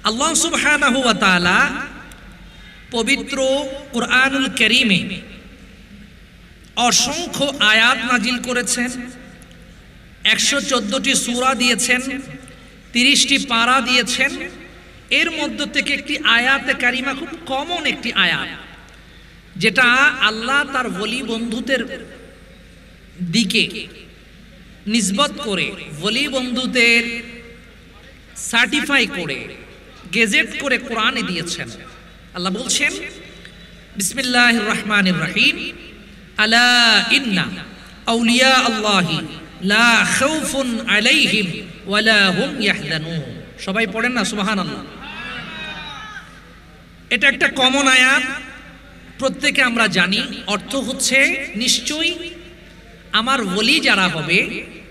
আল্লাহ সুবহানাহু ওয়া তাআলা পবিত্র কুরআনুল কারীমে অসংখ্য আয়াত নাজিল করেছেন, 114টি সূরা দিয়েছেন, 30টি পারা দিয়েছেন। এর মধ্য থেকে একটি আয়াতে কারিমা খুব কমন একটি আয়াত, যেটা আল্লাহ তার ওলি বন্ধুদের দিকে নিসবত করে, ওলি বন্ধুদের সার্টিফাই করে, গেজেট করে কোরআনে দিয়েছেন। আল্লাহ বলছেন, বিসমিল্লাহির রহমানির রহিম, আলা ইন্না আউলিয়া আল্লাহি লা খাউফুন আলাইহিম ওয়ালা হুম ইয়াহজানুন। সবাই পড়েন না সুবহানাল্লাহ। এটা একটা কমন আয়াত, প্রত্যেকে আমরা জানি। অর্থ হচ্ছে, নিশ্চয়ই আমার ওলি যারা হবে,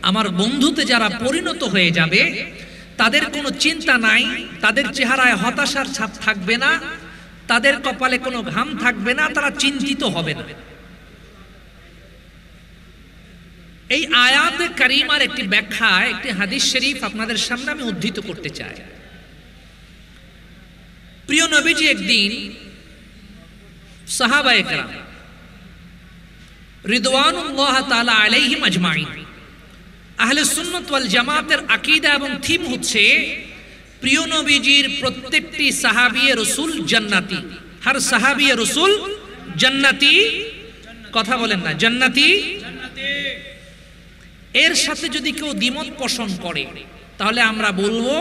আমার বন্ধুতে যারা পরিণত হয়ে যাবে, তাদের কোনো চিন্তা নাই, তাদের চেহারায় হতাশার ছাপ থাকবে না, তাদের কপালে কোনো ঘাম থাকবে না, তারা চিন্তিত হবে না। এই আয়াতে কারিমার একটি ব্যাখ্যা, একটি হাদিস শরীফ আপনাদের সামনে আমি উদ্ধৃত করতে চাই। প্রিয় নবীজি একদিন সাহাবায়ে কেরাম রিদওয়ানুল্লাহ তাআলা আলাইহিম আজমাইন, আহলে সুন্নাত ওয়াল জামাতের আকীদা এবং থিম হচ্ছে প্রিয় নবীজির প্রত্যেকটি সাহাবিয়ে রাসূল জান্নাতি। হর সাহাবিয়ে রাসূল জান্নাতি। কথা বলেন না, জান্নাতি। এর সাথে যদি কেউ দ্বিমত পোষণ করে, তাহলে আমরা বলবো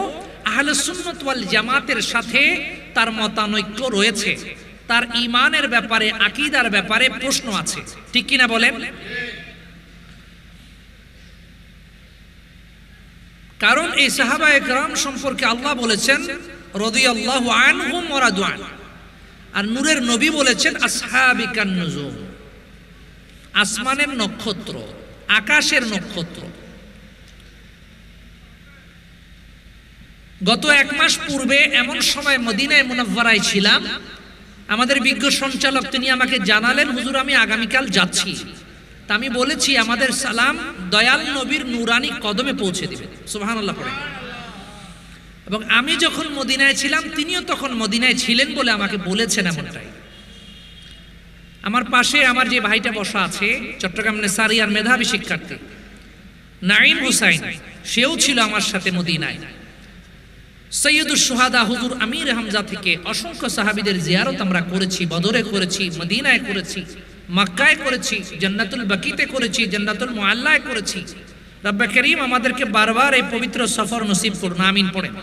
আহলে সুন্নাত ওয়াল জামাতের সাথে তার মতানৈক্য রয়েছে, তার ঈমানের ব্যাপারে, আকীদার ব্যাপারে প্রশ্ন আছে। ঠিক কিনা বলেন? কারণ এই সাহাবায়ে কেরাম সম্পর্কে আল্লাহ বলেছেন রাদিয়াল্লাহু আনহুম ওয়া রাদু আন, আর নূরের নবী বলেছেন আসহাবিকান নুজুম, আসমানের নক্ষত্র, আকাশের নক্ষত্র। গত 1 মাস পূর্বে এমন সময় মদিনায়ে মুনাওয়ারায় ছিলাম, আমাদের বিজ্ঞ সঞ্চালক তিনি আমাকে জানালেন, হুজুর আমি আগামীকাল যাচ্ছি। তা আমি বলেছি আমাদের সালাম দয়াল নবীর নূরানি কদমে পৌঁছে দিবেন। সুবহানাল্লাহ পড়ে। এবং আমি যখন মদিনায় ছিলাম, তিনিও তখন মদিনায় ছিলেন বলে আমাকে বলেছেন এমনটাই। আমার পাশে আমার যে ভাইটা বসা আছে, চট্টগ্রাম নেসারিয়ার মেধাবী শিক্ষার্থী নাঈম হুসাইন, সেও ছিল আমার সাথে মদিনায়। সৈয়দুস শুহাদা হুজুর আমির হামজা থেকে অসংখ্য সাহাবীদের জিয়ারত আমরা করেছি, বদরে করেছি, মদিনায় করেছি, মক্কায় করেছি, জান্নাতুল বাকিতে করেছি, জান্নাতুল মুআল্লায় করেছি। রব্বে করিম আমাদেরকে বারবার এই পবিত্র সফর নসিব করুন, আমিন পড়েন।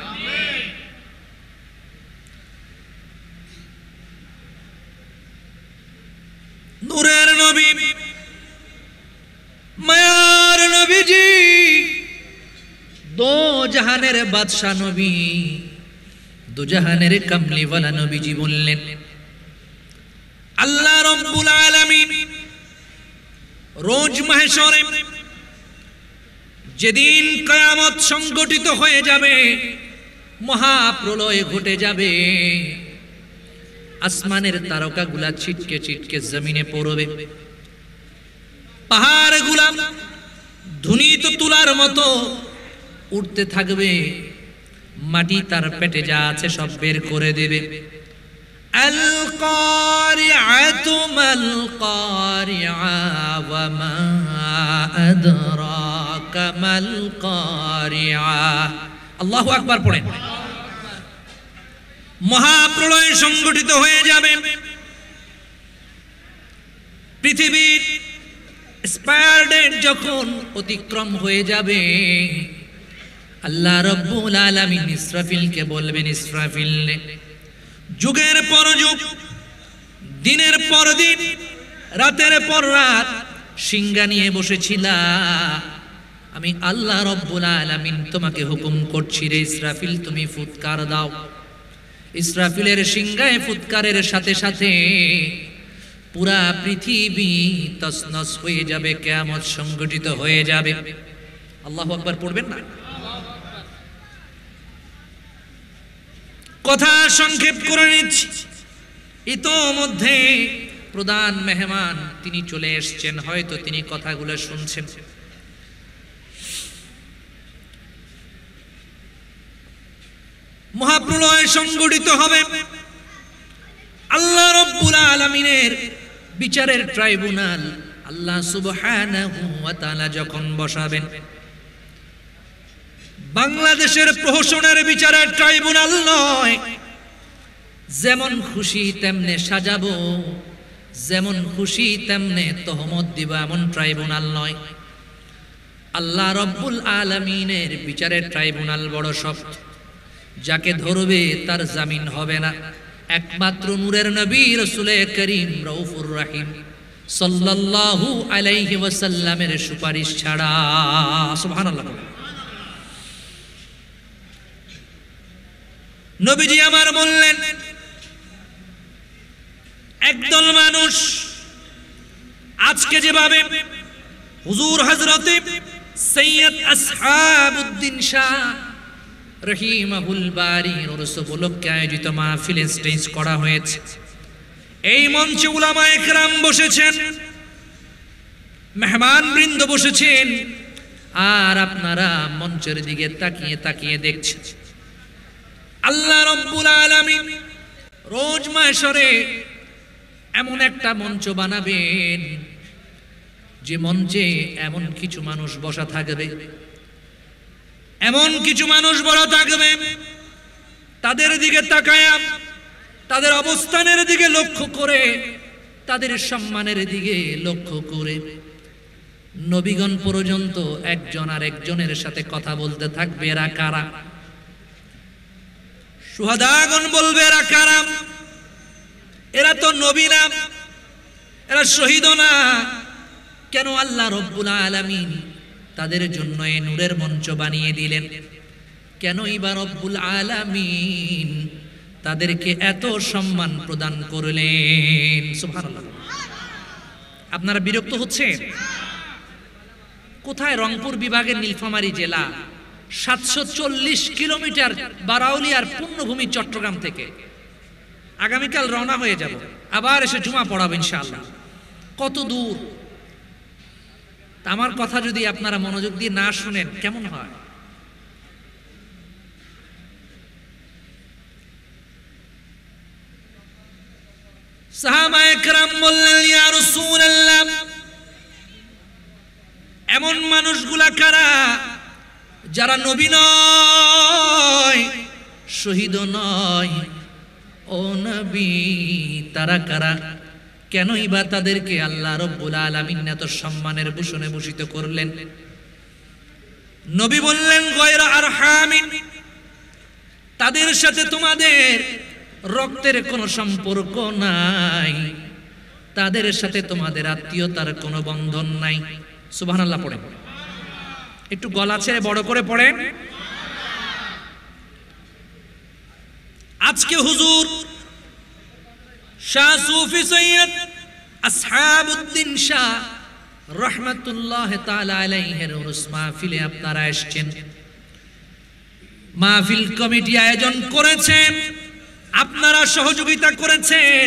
নূরের নবী, মায়ার নবীজি, দো জাহানের বাদশা নবী, দো জাহানের কামলিওয়ালা নবীজি বললেন, আল্লাহ রব্বুল আলামিন রোজ মাহশরে যেদিন কিয়ামত সংগঠিত হয়ে যাবে, মহাপ্রলয় ঘটে যাবে, আসমানের তারকাগুলা ছিটকে ছিটকে জমিনে পড়বে, পাহাড়গুলা ধুনিত তুলার মতো উঠতে থাকবে, মাটি তার পেটে যা আছে সব বের করে দেবে। আল কারিআতু মাল কারিআ ওয়া মা আদরাকা মাল কারিআ। আল্লাহু আকবার পড়েন। মহাপ্রলয় সংগঠিত হয়ে যাবে, পৃথিবীর এক্সপায়ার ডেট যখন অতিক্রম হয়ে যাবে, আল্লাহ রব্বুল আলামিন ইসরাফিলকে বলবেন, ইসরাফিল নে, যুগের পর যুগ, দিনের পর দিন, রাতের পর রাত সিংহা নিয়ে বসেছিলা, আমি আল্লাহ রব্বুল আলামিন তোমাকে হুকুম করছি রে ইসরাফিল, তুমি ফুৎকার দাও। ইসরাফিলের সিংহায় ফুৎকারের সাথে সাথে পুরা পৃথিবী তছনছ হয়ে যাবে, কিয়ামত সংগঠিত হয়ে যাবে। আল্লাহু আকবার পড়বেন না? কথা সংক্ষেপ করে নিচ্ছি। ইতোমধ্যে প্রধান মেহমান তিনি চলে এসেছেন, হয়তো তিনি কথাগুলো শুনছেন। মহাপ্রলয় সংগঠিত হবে। আল্লাহ রাব্বুল আলামিনের বিচারের ট্রাইব্যুনাল আল্লাহ সুবহানাহু ওয়া তাআলা যখন বসাবেন, বাংলাদেশের প্রহসনের বিচারের ট্রাইব্যুনাল নয়, যেমন খুশি তেমনে সাজাবো, যেমন খুশি তেমনে তহমত দিব, এমন ট্রাইব্যুনাল নয়। আল্লাহ রাব্বুল আলামিনের বিচারের ট্রাইব্যুনাল বড় শক্ত, যাকে ধরবে তার জামিন হবে না, একমাত্র নূরের নবী রাসূলে করিম রউফুর রহিম সাল্লাল্লাহু আলাইহি ওয়াসাল্লামের সুপারিশ ছাড়া। সুবহানাল্লাহ। নবীজি আমার বললেন, একদল মানুষ আজকে যেভাবে হুজুর হযরতে সৈয়দ আসহাবউদ্দিন শাহ রহিমাহুল বারীর ওরস উপলক্ষে আয়োজিত মাহফিলে স্টেজ করা হয়েছে, এই মঞ্চে উলামায়ে কেরাম বসেছেন, মেহমান বৃন্দ বসেছেন, আর আপনারা মঞ্চের দিকে তাকিয়ে তাকিয়ে দেখছেন। আল্লাহ রাব্বুল আলামিন রোজ মাহশরে এমন একটা মঞ্চ বানাবেন, যে মঞ্চে এমন কিছু মানুষ বসা থাকবে, এমন কিছু মানুষ বসা থাকবে, তাদের দিকে তাকায়া, তাদের অবস্থানের দিকে লক্ষ্য করে, তাদের সম্মানের দিকে লক্ষ্য করে নবীগণ পর্যন্ত একজন আর একজনের সাথে কথা বলতে থাকবে, এরা কারা? শুহাদাগণ বলবে, এরা কারা? এরা তো নবী না, এরা শহীদ না, কেন আল্লাহ রাব্বুল আলামিন তাদের জন্য এই নূরের মঞ্চ বানিয়ে দিলেন? কেন এবার রব্বুল আলামিন তাদেরকে এত সম্মান প্রদান করলেন? সুবহানাল্লাহ। আপনারা বিরক্ত হচ্ছেন? কোথায়? রংপুর বিভাগের নীলফামারী জেলা, 740 কিলোমিটার বারাউলিয়ার পূর্ণভূমি চট্টগ্রাম থেকে। আগামীকাল রওনা হয়ে যাব, আবার এসে জুমা পড়াবো ইনশাআল্লাহ। কত দূর! আমার কথা যদি আপনারা মনোযোগ দিয়ে না শুনেন কেমন হয়? সাহাবায়ে কেরাম বললেন, ইয়া রাসূলুল্লাহ, এমন মানুষগুলা কারা যারা নবী নয়, শহীদ নয়? ও নবী, তারা কারা? কেনই বা তাদেরকে আল্লাহ রাব্বুল আলামিন এত সম্মানের ভূষণে ভূষিত করলেন? নবী বললেন, গায়রা আরহামিন, তাদের সাথে তোমাদের রক্তের কোনো সম্পর্ক নাই, তাদের সাথে তোমাদের আত্মীয়তার কোনো বন্ধন নাই। সুবহানাল্লাহ পড়ে, একটু গলা ছেড়ে বড় করে পড়েন। আজকে হুজুর শাহ সুফি সৈয়দ আসহাবউদ্দিন শাহ রাহমাতুল্লাহ তাআলা আলাইহির উরুস মাহফিলে আপনারা এসেছেন। মাহফিল কমিটি আয়োজন করেছেন, আপনারা সহযোগিতা করেছেন,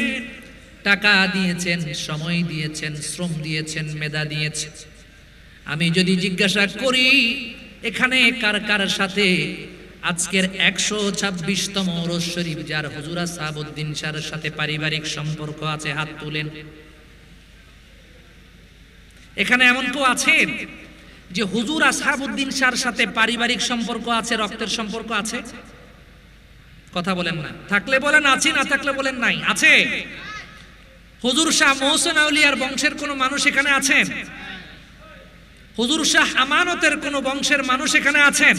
টাকা দিয়েছেন, সময় দিয়েছেন, শ্রম দিয়েছেন, মেধা দিয়েছেন। আমি যদি জিজ্ঞাসা করি এখানে কার কার সাথে আজকের 126তম ওরস শরীফ যার হুজুর আসহাবউদ্দিন শাহর সাথে পারিবারিক সম্পর্ক আছে, হাত তুলেন। এখানে এমন কেউ আছেন যে হুজুর আসহাবউদ্দিন শাহর সাথে পারিবারিক সম্পর্ক আছে, রক্তের সম্পর্ক আছে? কথা বলেন না, থাকলে বলেন আছি, না থাকলে বলেন নাই। আছে? হুজুর শাহ মোহসেন আউলিয়ার বংশের কোন মানুষ এখানে আছেন? হুজুর শাহ আমানতের কোন বংশের মানুষ এখানে আছেন?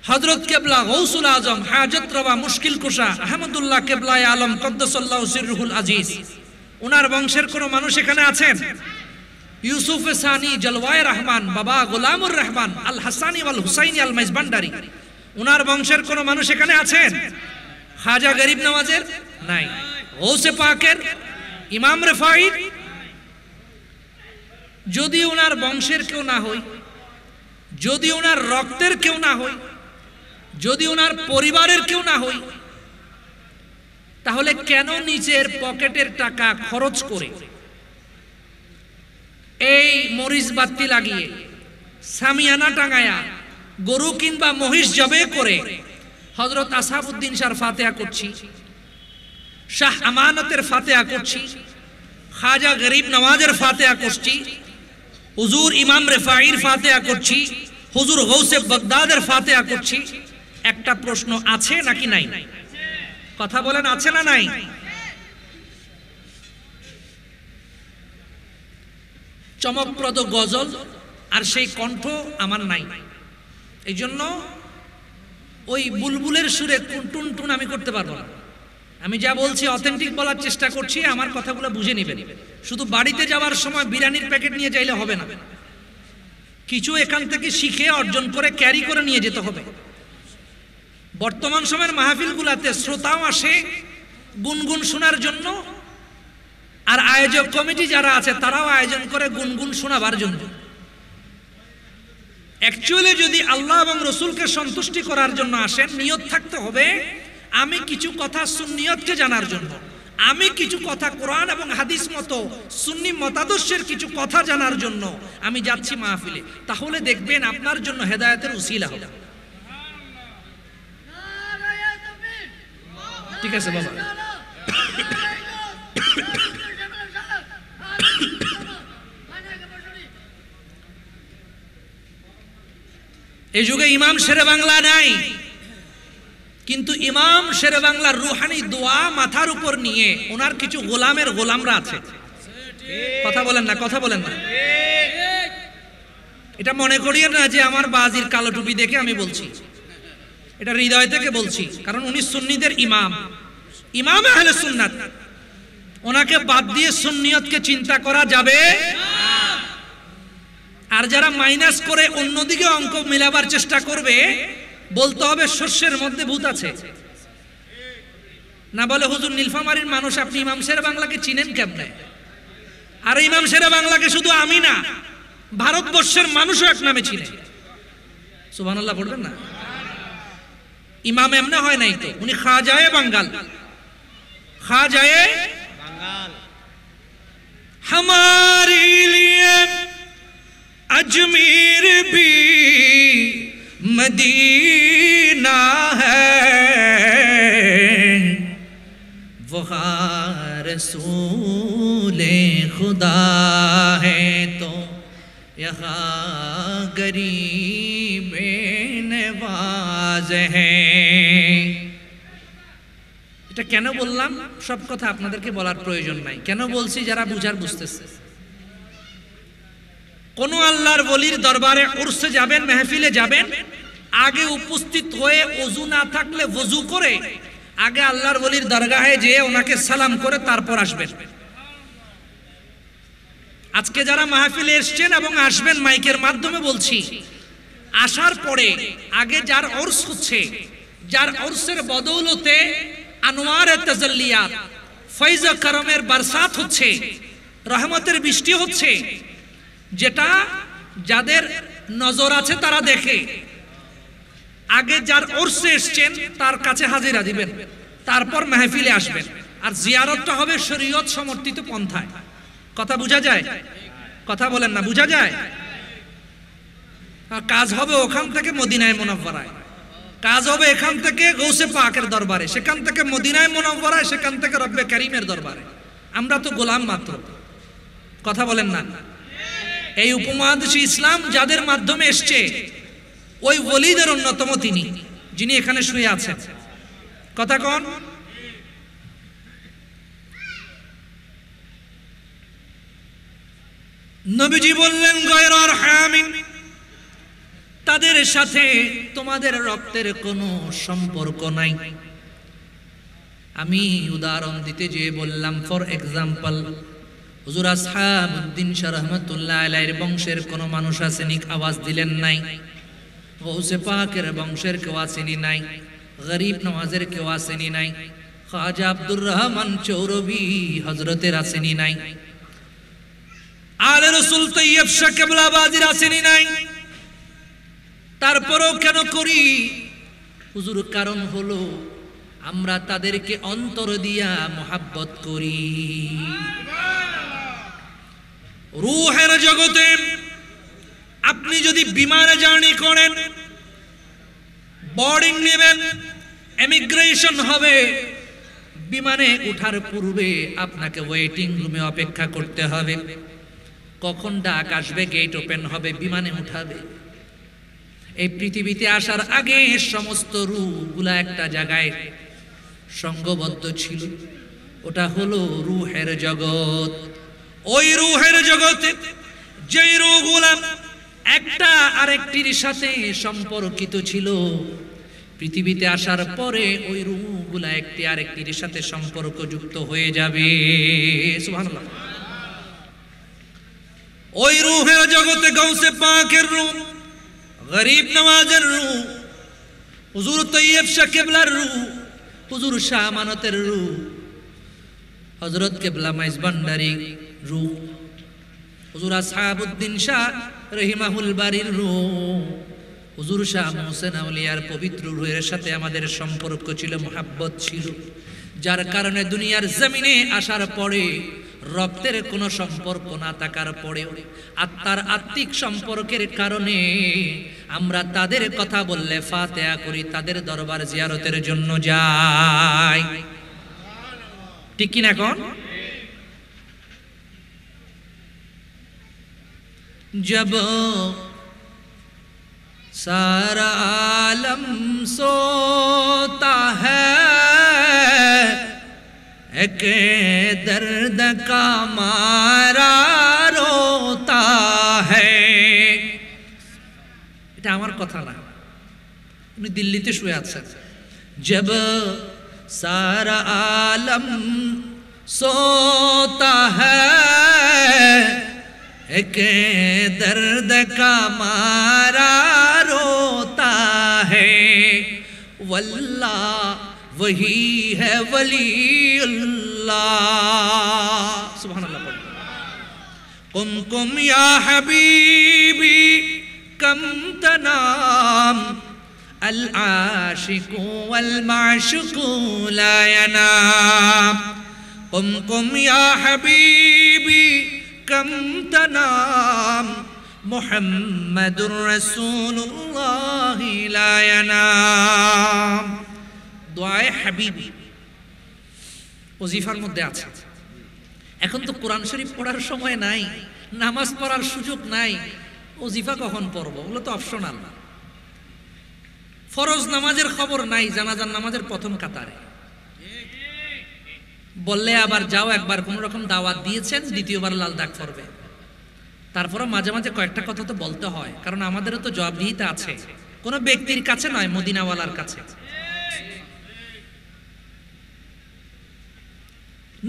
হযরত কেবলা গৌসুল আজম হাজত রওয়া মুশকিল কুশা আহমদুল্লাহ কেবলায়ে আলম কদ্দাসাল্লাহু সিররুহুল আজিজ, ওনার বংশের কোন মানুষ এখানে আছেন? ইউসুফ সানি জলওয়ায়ে রহমান বাবা গোলামুর রহমান আল হাসানি ওয়াল হুসাইনি আল মাইজবান্ডারি, ওনার বংশের কোন মানুষ এখানে আছেন? খাজা গরিব নওয়াজের নাই, গৌসে পাকের, ইমাম রেফাঈর? যদি ওনার বংশের কেউ না হই, যদি ওনার রক্তের কেউ না হই, যদি ওনার পরিবারের কেউ না হই, তাহলে কেন নিজের পকেটের টাকা খরচ করে এই মরিচ বাতি লাগিয়ে সামিয়ানা টাঙায়া গরু কিংবা মহিষ জবে করে হযরত আসহাবউদ্দিন শাহর ফাতিহা করছি, শাহ আমানতের ফাতিহা করছি, খাজা গরিব নওয়াজের ফাতিহা করছি, হুজুর ইমাম রিফাঈর ফাতিহা করছি, হুজুর গৌসে বাগদাদের ফাতিহা করছি। একটা প্রশ্ন আছে নাকি নাই? কথা বলেন, আছে না নাই? চমকপ্রদ গজল আর সেই কণ্ঠ আমার নাই। এই জন্য ওই বুলবুলের সুরে টুন টুন আমি করতে পারবো না। আমি যা বলছি অথেন্টিক বলার চেষ্টা করছি, আমার কথাগুলো বুঝে নেবেন। শুধু বাড়িতে যাওয়ার সময় বিরিয়ানির প্যাকেট নিয়ে যাইলে হবে না, কিছু এখান থেকে শিখে অর্জন করে ক্যারি করে নিয়ে যেতে হবে। বর্তমান সময়ের মাহফিলগুলোতে শ্রোতাও আসে গুনগুন শোনার জন্য, আর আয়োজক কমিটি যারা আছে তারাও আয়োজন করে গুনগুন শোনাবার জন্য। অ্যাকচুয়ালি যদি আল্লাহ এবং রসুলকে সন্তুষ্টি করার জন্য আসেন, নিয়ত থাকতে হবে আমি কিছু কথা সুন্নিয়তকে জানার জন্য, আমি কিছু কথা কোরআন এবং হাদিস মতো সুন্নি মতাদর্শের কিছু কথা জানার জন্য আমি যাচ্ছি মাহফিলে। তাহলে দেখবেন আপনার জন্য হেদায়েতের উসিলা হবে। ঠিক আছে বাবা। এই যুগে ইমাম শেরে বাংলা নাই, কিন্তু ইমাম শেরে বাংলার রুহানি দোয়া মাথার উপর নিয়ে ওনার কিছু গোলামের গোলামরা আছে। কথা বলেন না, কথা বলেন না। এটা মনে করিয়েন না যে আমার বাজির কালো টুপি দেখে আমি বলছি, এটা হৃদয় থেকে বলছি। কারণ উনি সুন্নিদের ইমাম, ইমাম আহলে সুন্নাত। ওনাকে বাদ দিয়ে সুন্নিয়তকে চিন্তা করা যাবে। আর যারা মাইনাস করে অন্যদিকে অঙ্ক মিলাবার চেষ্টা করবে, বলতে হবে শস্যের মধ্যে ভূত আছে। না বলে হুজুর নীলফামারীর মানুষ, আপনি ইমাম শেরে বাংলাকে চিনেন কেমনে? আর ইমাম শেরে বাংলাকে শুধু আমি না, ভারতবর্ষের মানুষও এক নামে চিনে। সুবহানাল্লাহ পড়বেন না? ইমাম এমনি হয় নাই তো, উনি খাজায়ে বাঙ্গাল, খাজায়ে বাঙ্গাল। हमारे लिए अजमेर भी मदीना है, वहाँ रसूले खुदा है, तो यहाँ गरीब नवाज है। এটা কেন বললাম? সব কথা আপনাদেরকে বলার প্রয়োজন নাই। কেন বলছি? যারা বুঝার বুঝতেছে। কোন আল্লাহর ওলির দরবারে উরসে যাবেন, মেহফিলে যাবেন, আগে উপস্থিত হয়ে ওযু না থাকলে ওযু করে আগে আল্লাহর ওলির দরগাহে যেয়ে ওনাকে সালাম করে তারপর আসবেন। আজকে যারা মাহফিলে এসেছেন এবং আসবেন, মাইকের মাধ্যমে বলছি, আসার পরে আগে যার উরস হচ্ছে, যার উরসের বদৌলতে আনোয়ারে তাজাল্লিয়াত, ফয়জ করমের বরসাত হচ্ছে, রহমতের বৃষ্টি হচ্ছে, যেটা যাদের নজর আছে তারা দেখে। আগে যার উরসে এসেছেন তার কাছে হাজিরা দিবেন, তারপর মাহফিলে আসবেন। আর জিয়ারতটা হবে শরীয়ত সমর্থিত পন্থায়। কথা বোঝা যায়? কথা বলেন না, বোঝা যায়? কাজ হবে ওখান থেকে মদিনায়ে মুনাওয়ারায়, কাজ হবে এখান থেকে গৌসে পাকের দরবারে, সেখান থেকে মদিনায়ে মুনাওয়ারায়, সেখান থেকে রব্বে কারীমের দরবারে। আমরা তো গোলাম মাত্র। কথা বলেন না? এই উপমহাদেশে ইসলাম যাদের মাধ্যমে এসছে, ওই ওলিদের অন্যতম তিনি, যিনি এখানে শুয়ে আছেন। কথা কোন? নবীজি বললেন গায়রুর হামিম, তাদের সাথে তোমাদের রক্তের কোনো সম্পর্ক নাই। আমি উদাহরণ দিতে যেয়ে বললাম, ফর এক্সাম্পল, হুজুর আসহাবউদ্দিন শাহ রাহমাতুল্লাহ আলাইহির বংশের কোনো মানুষ আসেনি? আওয়াজ দিলেন নাই। গৌসে পাকের বংশের কেউ আসেনি নাই, গরিব নওয়াজের কেউ আসেনি নাই, খাজা আব্দুর রহমান চৌরবি হযরতের আসেনি নাই, আলে রাসূল তৈয়ব শাহ কেবলাবাজির আসেনি নাই। তারপরও কেন করি হুজুর? কারণ হলো আমরা তাদেরকে অন্তর দিয়া মোহাব্বত করি। রূহের জগতে আপনি যদি বিমানে জার্নি করেন, বোর্ডিং নেবেন, ইমিগ্রেশন হবে, বিমানে ওঠার পূর্বে আপনাকে ওয়েটিং রুমে অপেক্ষা করতে হবে। কখন ডাক আসবে, গেট ওপেন হবে, বিমানে উঠাবে। এই পৃথিবীতে আসার আগে সমস্ত রূহগুলা একটা জায়গায় সংঘবদ্ধ ছিল, ওটা হলো রূহের জগৎ। ওই রূহের জগতে যেই রূহগুলা একটা আরেকটির সাথে সম্পর্কিত ছিল, পৃথিবীতে আসার পরে ওই রূহগুলা একটি আরেকটির সাথে সম্পর্কযুক্ত হয়ে যাবে। সুবহানাল্লাহ। ওই রূহের জগতে গাউসে পাকের রূহ, গরিব নওয়াজের রূহ, হুজুর তৈয়ব শাহ কিবলার রূহ, হুজুর শাহ আমানতের রূহ, হযরত কিবলা মাইজ ভান্ডারী রূহ, হুজুর আসহাবউদ্দিন শাহ রহিমাহুল বাড়ির রূহ, হুজুর শাহ মুহসিন আউলিয়ার পবিত্র রূহের সাথে আমাদের সম্পর্ক ছিল, মুহাব্বত ছিল, যার কারণে দুনিয়ার জমিনে আসার পরে রক্তের কোনো সম্পর্ক না থাকার পরেও আত্মার আত্মিক সম্পর্কের কারণে আমরা তাদের কথা বললে ফাতিহা করি, তাদের দরবার জিয়ারতের জন্য যাই। ঠিক কি না? কোন जब सारा आलम सोता है एक दर्द का मारा रोता है। এটা আমার কথা না, উনি দিল্লিতে শুয়ে আছেন। जब सारा आलम सोता है एक दर्द का मारा रोता है, वल्लाह वही है वलीउल्लाह। सुभानअल्लाह। कुम कुम या हबीबी कम तनाम अल आशिकु वल माशुकु ला यनाम। कुम कुम या हबीबी कम तनाम मुहम्मदुर रसूलुल्लाह ला यनाम। दुआए हबीबी ওজিফার মধ্যে আছে। এখন তো কোরআন শরীফ পড়ার সময় নাই, নামাজ পড়ার সুযোগ নাই, ওজিফা কখন পড়বো? ওগুলো তো অপশনাল। ফরজ নামাজের খবর নাই, জানাজার নামাজের প্রথম কাতারে বললে আবার যাও, একবার কোন রকম দাওয়াত দিয়েছেন, দ্বিতীয়বার লাল দাগ পড়বে। তারপরে মাঝে মাঝে কয়েকটা কথা তো বলতে হয়, কারণ আমাদেরও তো জবাবদিহিতা আছে, কোনো ব্যক্তির কাছে নয়, মদিনাওয়ালার কাছে।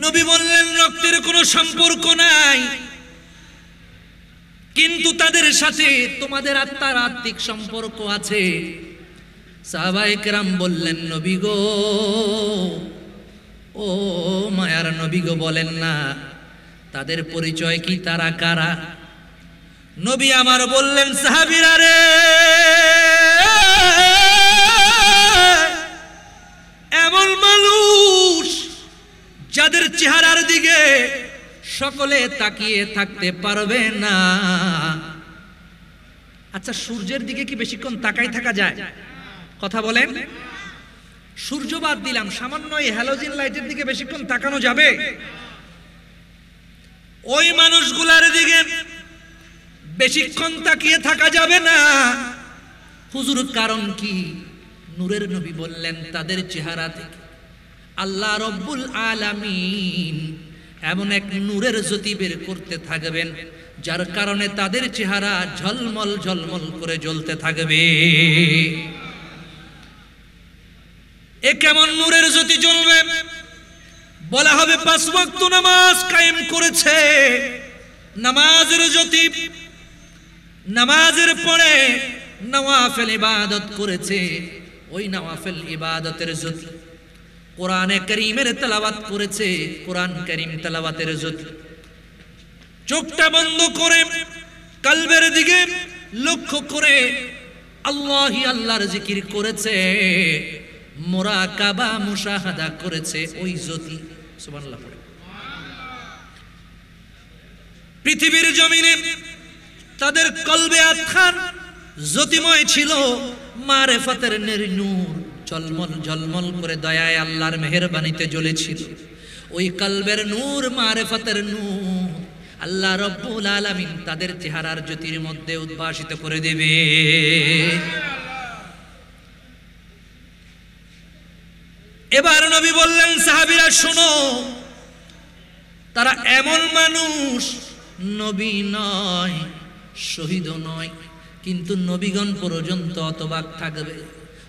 নবী বললেন রক্তের কোনো সম্পর্ক নাই, কিন্তু তাদের সাথে তোমাদের আত্মার আত্মিক সম্পর্ক আছে। সাহাবায়ে কেরাম বললেন নবী গো, ও মায়ার নবী গো, বলেন না তাদের পরিচয় কি, তারা কারা? নবী আমার বললেন সাহাবীরা রে, এমন মানুষ যাদের চেহারার দিকে সকলে তাকিয়ে থাকতে পারবে না। আচ্ছা, সূর্যের দিকে কি বেশিক্ষণ তাকাই থাকা যায়? কথা বলেন। সূর্য বাদ দিলাম, সামান্য এই হ্যালোজেন লাইটের দিকে বেশিক্ষণ তাকানো যাবে? ওই মানুষগুলার দিকে বেশিক্ষণ তাকিয়ে থাকা যাবে না। হুজুর কারণ কি? নূরের নবী বললেন তাদের চেহারা থেকে আল্লাহ রব্বুল আলামিন এমন এক নূরের জ্যোতি বের করতে থাকবেন, যার কারণে তাদের চেহারা ঝলমল ঝলমল করে জ্বলতে থাকবে। এ কেমন নূরের জ্যোতি জ্বলবে? বলা হবে 5 ওয়াক্ত নামাজ কায়েম করেছে, নামাজের জ্যোতি, নামাজের পরে নওয়াফিল ইবাদত করেছে, ওই নওয়াফিল ইবাদতের জ্যোতি, কোরআনে কারীমের তেলাওয়াত করেছে, কোরআন কারীম তেলাওয়াতের জ্যোতি, চোখটা বন্ধ করে কলবের দিকে লক্ষ্য করে আল্লাহি আল্লাহর জিকির করেছে, মুরাকাবা মুশাহাদা করেছে, ওই জ্যোতি। সুবহানাল্লাহ। পৃথিবীর জমিনে তাদের কলবে আতখান জ্যোতিময় ছিল, মারিফাতের নূর ঝলমল ঝলমল করে দয়ায় আল্লাহর মেহেরবানিতে জ্বলেছিল। ওই কলবের নূর, মারিফাতের নূর আল্লাহ রব্বুল আলামিন তাদের চেহারার জ্যোতির মধ্যে উদ্ভাসিত করে দেবে। এবার নবী বললেন, সাহাবীরা শোনো, তারা এমন মানুষ নবী নয়, শহীদও নয়, কিন্তু নবীগণ পর্যন্ত অতবাক থাকবে,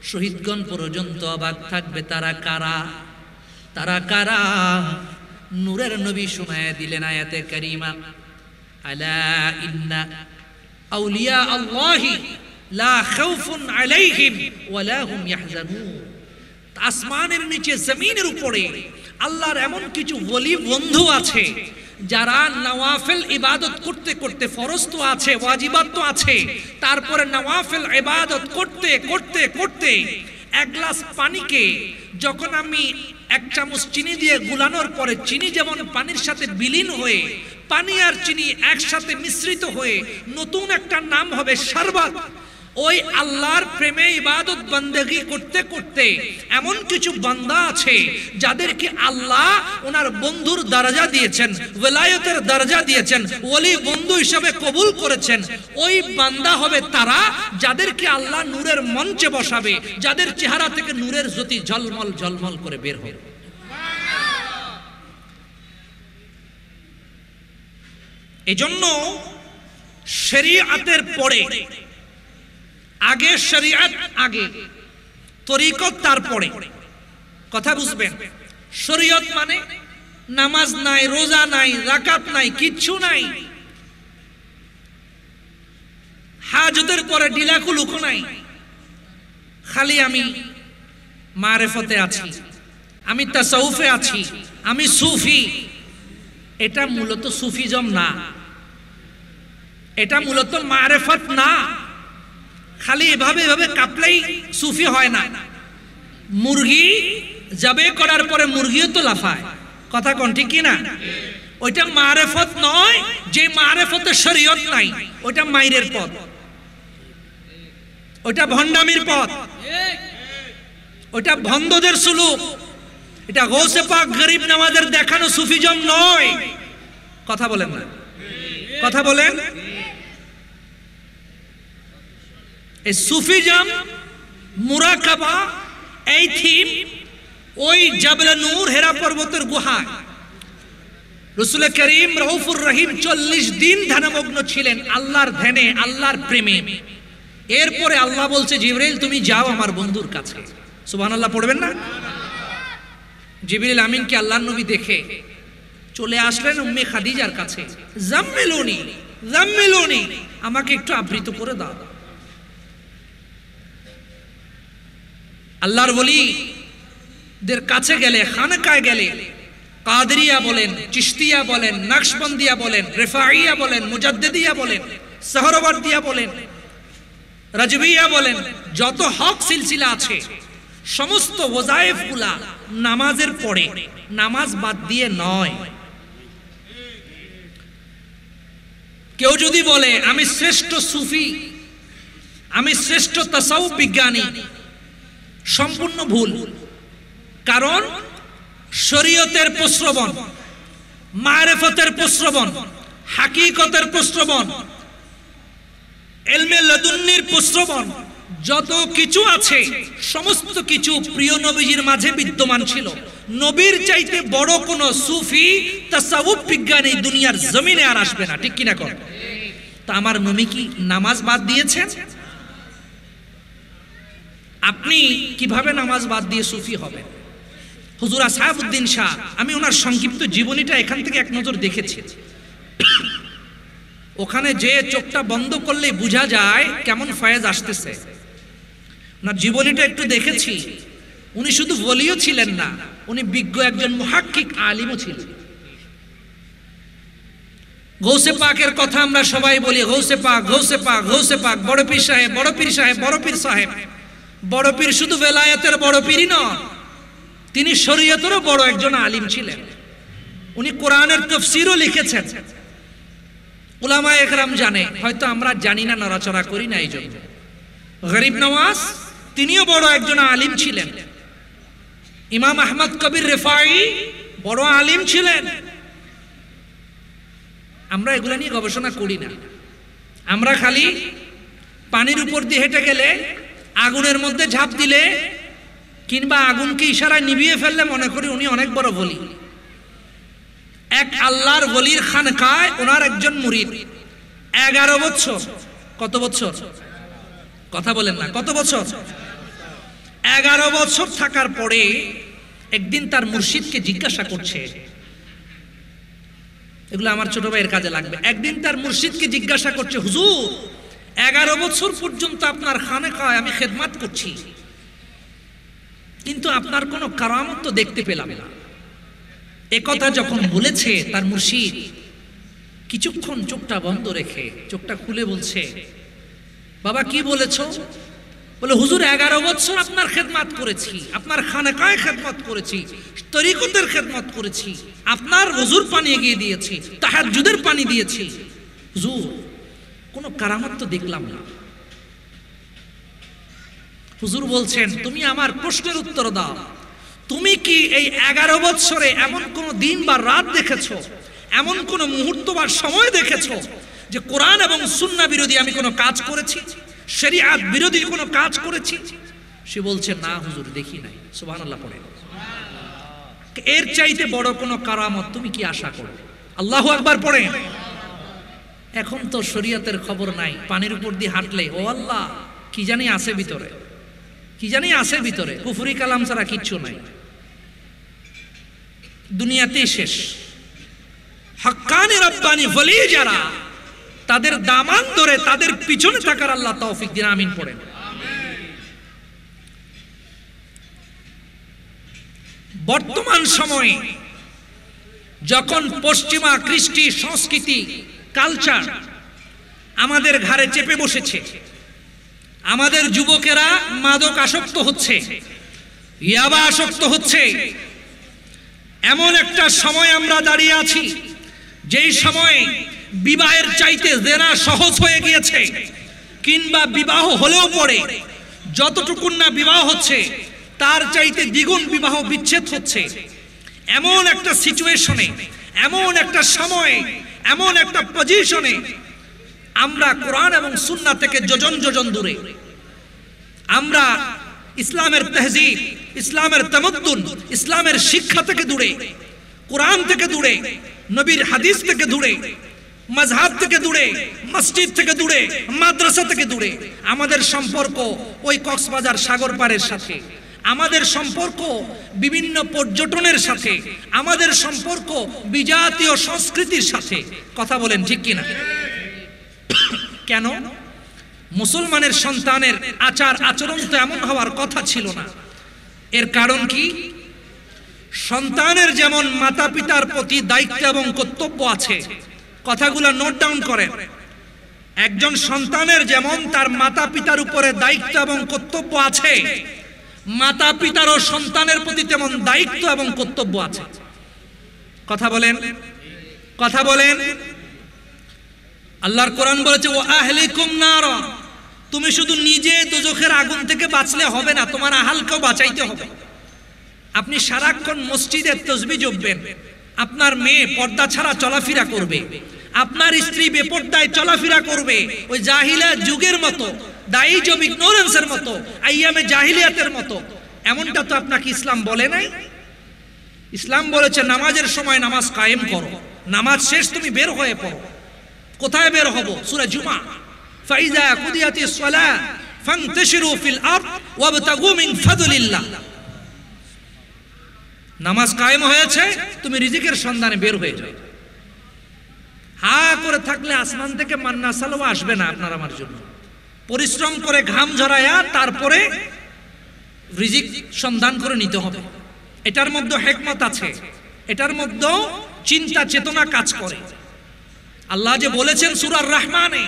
শহীদগণ পর্যন্ত অবাক থাকবে। তারা কারা? তারা কারা? নূরের নবী শোনায় দিলেন আয়াতে কারিমা, আলা ইন্না আউলিয়া আল্লাহি লা খাউফুন আলাইহিম ওয়ালা হুম ইয়াহজানুন। আসমানের নিচে জমিনের উপরে আল্লাহর এমন কিছু ওলি বন্ধু আছে যারা নওয়াফিল ইবাদত করতে করতে, ফরজ তো আছে, ওয়াজিবাত তো আছে, তারপরে নওয়াফিল ইবাদত করতে করতে করতে এক গ্লাস পানিকে যখন আমি এক চামচ চিনি দিয়ে গুলানোর পরে চিনি যেমন পানির সাথে বিলীন হয়ে, পানি আর চিনি একসাথে মিশ্রিত হয়ে নতুন একটা নাম হবে শরবত, ওই আল্লাহর প্রেমে ইবাদত বন্দেগী করতে করতে এমন কিছু বান্দা আছে যাদেরকে আল্লাহ ওনার বন্ধুর দরজা দিয়েছেন, ওয়ালায়াতের দরজা দিয়েছেন, ওলি বন্ধু হিসেবে কবুল করেছেন। ওই বান্দা হবে তারা যাদেরকে আল্লাহ নূরের মঞ্চে বসাবে, যাদের চেহারা থেকে নূরের জ্যোতি ঝলমল ঝলমল করে বের হবে। এজন্য শরীয়তের পরে, আগে শরীয়ত, আগে তরিকত, তারপরে। কথা বুঝবেন? শরীয়ত মানে নামাজ নাই, রোজা নাই, যাকাত নাই, কিচ্ছু নাই, হাজতের পরে ডিলাকুলুকো নাই, খালি আমি মারিফতে আছি, আমি তাসাউফে আছি, আমি সুফি। এটা মূলত সুফিজম না, এটা মূলত মারিফত না। খালি এভাবে এভাবে কাঁপলেই সুফি হয় না। মুরগি জবে করার পরে মুরগিও তো লাফায়, কথা কোন ঠিক কি না? ওইটা মারিফত নয়, যে মারিফতে শরীয়ত নাই, ওইটা মাইরের পথ, ওইটা ভণ্ডামির পথ, ওইটা ভণ্ডদের সুলুক। এটা গৌসে পাক গরিব নামাজের দেখানো সুফিজম নয়। কথা বলেন না, কথা বলেন। এই সুফিজম, মুরাকাবা, এই থিম ওই জাবলে নূর হেরা পর্বতের গুহায় রাসূল করিম রউফুর রহিম 40 দিন ধ্যানমগ্ন ছিলেন আল্লাহর ধ্যানে, আল্লাহর প্রেমে। এরপরে আল্লাহ বলছে, জিবরাইল তুমি যাও আমার বন্ধুর কাছে। সুবহানাল্লাহ পড়বেন না? জিবরিল আমিনকে আল্লাহর নবী দেখে চলে আসলেন উম্মে খাদিজার কাছে। জাম্মিলুনি জাম্মিলুনি, আমাকে একটু আবৃত করে দাও। আল্লাহর ওলিদের কাছে গেলে, খানকায় গেলে, কাদরিয়া বলেন, চিশতিয়া বলেন, নকশবন্দিয়া বলেন, রিফাইয়া বলেন, মুজাদ্দিদিয়া বলেন, সাহরওয়ার্দিয়া বলেন, রাজবিয়া বলেন, যত হক সিলসিলা আছে সমস্ত ওয়াজায়েফগুলা নামাজের পরে, নামাজ বাদ দিয়ে নয়। কেউ যদি বলে আমি শ্রেষ্ঠ সুফি, আমি শ্রেষ্ঠ তাসাউফ বিজ্ঞানী, সম্পূর্ণ ভুল। কারণ শরীয়তের প্রশ্রবণ, মারিফতের প্রশ্রবণ, হাকিকতের প্রশ্রবণ, ইলমে লাদুন্নির প্রশ্রবণ, যত কিছু আছে সমস্ত কিছু প্রিয় নবীজির মাঝে বিদ্যমান ছিল। নবীর চাইতে বড় কোন সুফি তাসাউফ বিজ্ঞানী দুনিয়ার জমিনে আর আসবে না, ঠিক কিনা কর? তা আমার নবী কি নামাজ বাদ দিয়েছেন? আপনি কিভাবে নামাজ বাদ দিয়ে সুফি হবেন? হুজুর আসহাবউদ্দিন শাহ, আমি ওনার সংক্ষিপ্ত জীবনীটা এখান থেকে এক নজর দেখেছি। ওখানে যে চোখটা বন্ধ করলেই বোঝা যায় কেমন ফয়েজ আসতেছে। ওনার জীবনীটা একটু দেখেছি। উনি শুধু ওলিও ছিলেন না, উনি বিজ্ঞ একজন মুহাক্কিক আলিমও ছিলেন। গৌসে পাকের কথা আমরা সবাই বলি, গৌসে পাক, গৌসে পাক, গৌসে পাক, বড় পীর সাহেব, বড় পীর সাহেব, বড় পীর সাহেব। বড় পীর শুধু বেলায়েতের বড় পীরই নন, তিনি শরীয়তেরও বড় একজন আলিম ছিলেন। উনি কোরআনের তাফসীরও লিখেছেন। উলামায়ে কেরাম জানে, হয়তো আমরা জানি না, নড়াচড়া করি না। এই জন্য গরিব নওয়াজ তিনিও বড় একজন আলিম ছিলেন। ইমাম আহমদ কবির রেফাই বড় আলিম ছিলেন। আমরা এগুলা নিয়ে গবেষণা করি না। আমরা খালি পানির উপর দিয়ে হেঁটে গেলে, আগুনের মধ্যে ঝাঁপ দিলে, কিংবা আগুনকে ইশারায় নিভিয়ে ফেললে মনে করি উনি অনেক বড় বলি। এক আল্লাহর বলির খানকায় ওনার একজন মুরিদ 11 বছর, কত বছর কথা বলেন না, কত বছর? 11 বছর থাকার পরে একদিন তার মুর্শিদকে জিজ্ঞাসা করছে, এগুলো আমার ছোট ভাইয়ের কাজে লাগবে। একদিন তার মুর্শিদকে জিজ্ঞাসা করছে, হুজুর 11 বছর পর্যন্ত আপনার খানকায় আমি খেদমত করছি, কিন্তু আপনার কোনো কারামত তো দেখতে পেলাম না। একথা যখন বলেছে তার মুর্শিদ কিছুক্ষণ চোখটা বন্ধ রেখে চোখটা খুলে বলছে, বাবা কি বলেছো? বলে, হুজুর 11 বছর আপনার খেদমত করেছি, আপনার খানকায় খেদমত করেছি, তরিকতের খেদমত করেছি, আপনার হুজুর পানি এগিয়ে দিয়েছি, তাহাজ্জুদের পানি দিয়েছি, হুজুর কোনো কারামত তো দেখলাম না। হুজুর বলছেন, তুমি আমার প্রশ্নের উত্তর দাও, তুমি কি এই 11 বছরে এমন কোন দিন বা রাত দেখেছো, এমন কোন মুহূর্ত বা সময় দেখেছো যে কোরআন এবং সুন্নাহ বিরোধী আমি কোনো কাজ করেছি, শরীয়ত বিরোধী কোনো কাজ করেছি? সে বলছে, না হুজুর দেখি নাই। সুবহানাল্লাহ পড়ে। এর চাইতে বড় কোনো কারামত তুমি কি আশা করো? আল্লাহু আকবার পড়ে। এখন তো শরীয়তের খবর নাই, পানির উপর দিয়ে হাঁটলে ও আল্লাহ কি জানি আছে ভিতরে, কি জানি আছে ভিতরে, কুফরি কালাম ছাড়া কিচ্ছু নাই। দুনিয়াতেই শেষ। হক্কানি রব্বানি ওলি যারা, তাদের দামান ধরে তাদের পিছনে থাকার আল্লাহ তৌফিক দিন, আমিন পড়েন। বর্তমান সময়ে যখন পশ্চিমা কৃষ্টি সংস্কৃতি কালচার আমাদের ঘাড়ে চেপে বসেছে, আমাদের যুবকেরা মাদক আসক্ত হচ্ছে, ইয়াবা আসক্ত হচ্ছে, এমন একটা সময় আমরা দাঁড়িয়ে আছি যেই সময়ে বিবাহের চাইতে জেনা সহজ হয়ে গিয়েছে, কিংবা বিবাহ হলেও পরে যতটুকুন না বিবাহ হচ্ছে তার চাইতে দ্বিগুণ বিবাহ বিচ্ছেদ হচ্ছে। এমন একটা সিচুয়েশনে, এমন একটা সময়ে, এমন একটা পজিশনে আমরা কোরআন এবং সুন্নাহ থেকে যোজন যোজন দূরে। আমরা ইসলামের তাহজিব, ইসলামের তামাদ্দুন, ইসলামের শিক্ষা থেকে দূরে, কোরআন থেকে দূরে, নবীর হাদিস থেকে দূরে, মাযহাব থেকে দূরে, মসজিদ থেকে দূরে, মাদ্রাসা থেকে দূরে। আমাদের সম্পর্ক ওই কক্সবাজার সাগর পাড়ের সাথে, আমাদের সম্পর্ক বিভিন্ন পর্যটনের সাথে, আমাদের সম্পর্ক বিজাতীয় সংস্কৃতির সাথে। কথা বলেন ঠিক কিনা? কেন? মুসলমানের সন্তানের আচার আচরণ তো এমন হওয়ার কথা ছিল না। এর কারণ কি? সন্তানের যেমন মাতা পিতার প্রতি দায়িত্ব এবং কর্তব্য আছে, কথাগুলো নোট ডাউন করেন। একজন সন্তানের যেমন তার মাতা পিতার উপরে দায়িত্ব এবং কর্তব্য আছে, মাতা পিতারও সন্তানের প্রতি তেমন দায়িত্ব এবং কর্তব্য আছে। কথা বলেন, কথা বলেন। আল্লাহর কোরআন বলেছে, ও আহলিকুম নার, তুমি শুধু নিজে দোজখের আগুন থেকে বাঁচলে হবে না, তোমার আহালকেও বাঁচাইতে হবে। আপনি সারাক্ষণ মসজিদে তাসবিহ জপবেন, আপনার মেয়ে পর্দা ছাড়া চলাফেরা করবে, আপনার স্ত্রী বেপর্দায় চলাফেরা করবে, ওই জাহিলিয়া যুগের মতো, দাইজ অফ ইগনোরেন্সের মতো, আইয়ামে জাহিলিয়াতের মতো। এমনটা তো আপনাকে ইসলাম বলে নাই। ইসলাম বলেছে নামাজের সময় নামাজ কায়েম করো, নামাজ শেষ তুমি বের হয়ে পড়ো। কোথায় বের হব? সূরা জুমা, ফাইজা কুদিয়াতিস সালাহ ফান্তাশিরু ফিল আরদ ওয়াবতাগু মিন ফাদলিল্লাহ। নামাজ কায়েম হয়েছে, তুমি রিজিকের সন্ধানে বের হয়ে যাও। হা করে থাকলে আসমান থেকে মান্না সালোয়া আসবে না আপনার আমার জন্য। পরিশ্রম করে ঘাম ঝরায়া তারপরে রিজিক সন্ধান করে নিতে হবে। এটার মধ্যে হিকমত আছে, এটার মধ্যে চিন্তা চেতনা কাজ করে। আল্লাহ যে বলেছেন সূরা রহমানে,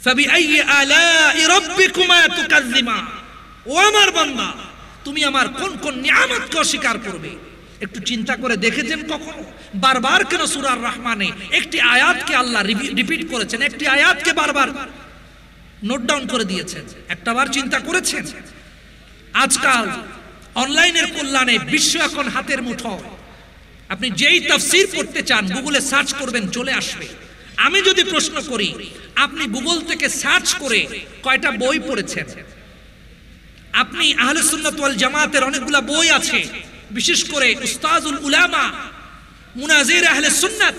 ফাবিআইয়ি আলাই রাব্বিকুমা তুকাজ্জিমান, ও আমার বান্দা তুমি আমার কোন কোন নিয়ামতকে অস্বীকার করবে? একটু চিন্তা করে দেখেছেন কখনো বারবার কেন সূরা রহমানে একটি আয়াতকে আল্লাহ রিপিট করেছেন, একটি আয়াতকে বারবার নোট ডাউন করে দিয়েছেন। একটাবার চিন্তা করেছেন আজকাল অনলাইনের কল্যাণে বিশ্ব এখন হাতের মুঠো। আপনি যেই তাফসীর পড়তে চান গুগলে সার্চ করবেন, চলে আসবে। আমি যদি প্রশ্ন করি, আপনি গুগল থেকে সার্চ করে কয়টা বই পড়েছেন? আপনি আহলে সুন্নাত ওয়াল জামাতের অনেকগুলা বই আছে, বিশেষ করে উস্তাজুল উলামা মুনাজির আহলে সুন্নাত